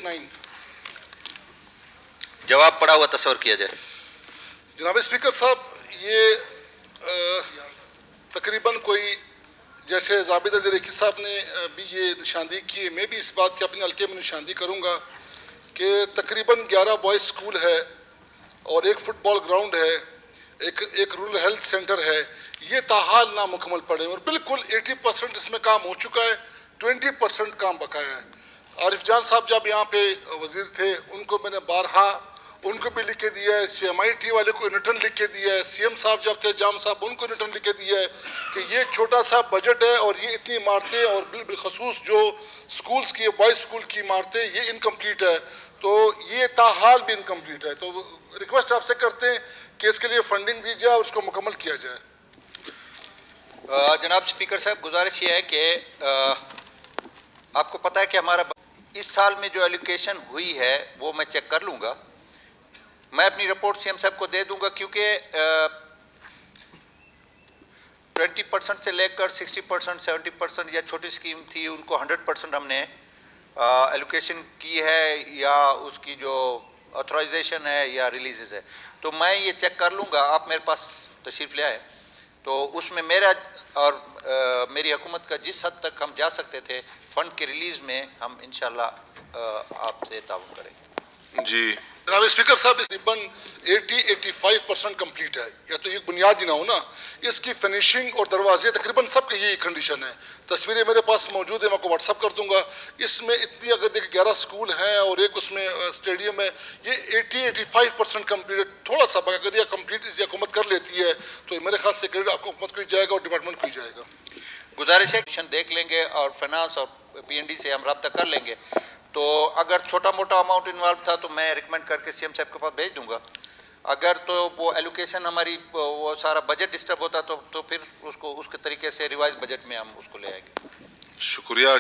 9। जवाब पड़ा हुआ तस्वर किया जाए। जनाब स्पीकर साहब, ये तकरीबन कोई जैसे जाबिद अली रेखी साहब ने भी ये निशानदेही की है, मैं भी इस बात की अपने हल्के में निशानदेही करूँगा कि तकरीबन 11 बॉयज़ स्कूल है और एक फुटबॉल ग्राउंड है, एक रूरल हेल्थ सेंटर है, ये ताहाल नामुकम्मल पड़े और बिल्कुल 80% इसमें काम हो चुका है, 20% काम बकाया है। आरिफ जान साहब जब यहाँ पे वजीर थे उनको मैंने बारहा उनको भी लिख के दिया है, CMIT वाले को रिटर्न लिख के दिया है, CM साहब जब थे जाम साहब उनको रिटर्न लिख के दिया है कि ये छोटा सा बजट है और ये इतनी इमारतें और बिलखसूस जो स्कूल्स की बॉयज़ स्कूल की इमारतें ये इनकम्प्लीट है, तो ये ताहाल भी इनकम्प्लीट है। तो रिक्वेस्ट आपसे करते हैं कि इसके लिए फंडिंग दी जाए और उसको मुकम्मल किया जाए। जनाब स्पीकर साहब, गुजारिश ये है कि आपको पता है कि हमारा इस साल में जो एलोकेशन हुई है वो मैं चेक कर लूँगा, मैं अपनी रिपोर्ट CM साहब को दे दूंगा, क्योंकि 20% से लेकर 60%, 70% या छोटी स्कीम थी उनको 100% हमने एलोकेशन की है या उसकी जो ऑथराइजेशन है या रिलीजेस है, तो मैं ये चेक कर लूँगा। आप मेरे पास तशरीफ़ ले आए तो उसमें मेरा और मेरी हुकूमत का जिस हद तक हम जा सकते थे फंड के रिलीज़ में हम इंशाल्लाह आपसे ताउन करेंगे। जी जनाब स्पीकर साहब, तकरीबन 80-85% कम्प्लीट है, या तो ये बुनियाद ही ना हो ना, इसकी फिनिशिंग और दरवाजे तकरीबन सबके यही कंडीशन है। तस्वीरें मेरे पास मौजूद है, मैं आपको व्हाट्सअप कर दूंगा। इसमें इतनी अगर देखिए 11 स्कूल हैं और एक उसमें स्टेडियम है, ये 80-85% कम्प्लीट है। थोड़ा सा अगर यह कम्प्लीट इस हुकूमत कर लेती है तो मेरे ख्याल से क्रेडिट आपको हुकूमत को ही जाएगा और डिपार्टमेंट को ही जाएगा। गुजारिश है देख लेंगे और फाइनेंस और PND से हम रब्ता कर लेंगे, तो अगर छोटा मोटा अमाउंट इन्वॉल्व था तो मैं रिकमेंड करके CM साहब के पास भेज दूंगा। अगर तो वो एलोकेशन हमारी वो सारा बजट डिस्टर्ब होता तो फिर उसको उसके तरीके से रिवाइज बजट में हम उसको ले आएंगे। शुक्रिया।